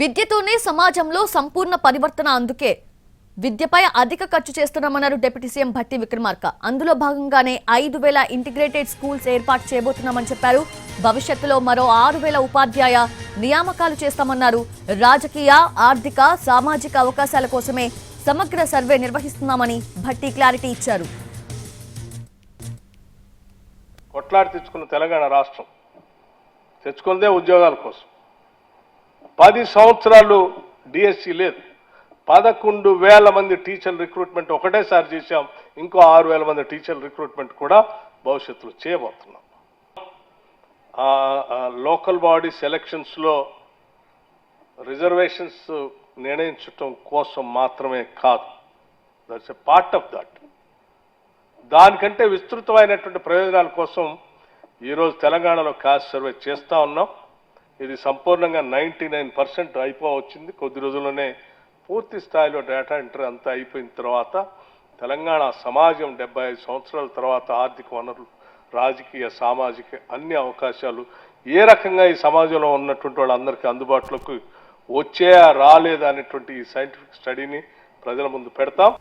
విద్యతోనే సమాజంలో సంపూర్ణ పరివర్తన. అందుకే విద్యపై అధిక ఖర్చు చేస్తున్నామన్నారు డిప్యూటీ సీఎం భట్టి విక్రమార్క. అందులో భాగంగానే 5,000 ఇంటిగ్రేటెడ్ స్కూల్స్ ఏర్పాటు చేయబోతున్నామని చెప్పారు. భవిష్యత్తులో మరో 6,000 ఉపాధ్యాయ నియామకాలు చేస్తామన్నారు. రాజకీయ, ఆర్థిక, సామాజిక అవకాశాల కోసమే సమగ్ర సర్వే నిర్వహిస్తున్నామని భట్టి క్లారిటీ ఇచ్చారు. కొట్లాడి తెచ్చుకున్న తెలంగాణ రాష్ట్రం తెచ్చుకున్నదే ఉద్యోగాల కోసం. 10 సంవత్సరాలు డిఎస్సి లేదు. 11,000 మంది టీచర్ రిక్రూట్మెంట్ ఒకటేసారి చేశాం. ఇంకో 6,000 మంది టీచర్ రిక్రూట్మెంట్ కూడా భవిష్యత్తులో చేయబోతున్నాం. లోకల్ బాడీ సెలక్షన్స్లో రిజర్వేషన్స్ నిర్ణయించటం కోసం మాత్రమే కాదు, that's a part of that. దానికంటే విస్తృతమైనటువంటి ప్రయోజనాల కోసం ఈరోజు తెలంగాణలో కాస్ట్ సర్వే చేస్తూ ఉన్నాం. ఇది సంపూర్ణంగా 99% అయిపోవచ్చింది. కొద్ది రోజుల్లోనే పూర్తి స్థాయిలో డేటా ఎంట్రీ అంతా అయిపోయిన తర్వాత తెలంగాణ సమాజం 75 సంవత్సరాల తర్వాత ఆర్థిక వనరులు, రాజకీయ, సామాజిక అన్ని అవకాశాలు ఏ రకంగా ఈ సమాజంలో ఉన్నటువంటి వాళ్ళందరికీ అందుబాటులోకి వచ్చేయా రాలేదా అనేటువంటి ఈ సైంటిఫిక్ స్టడీని ప్రజల ముందు పెడతాం.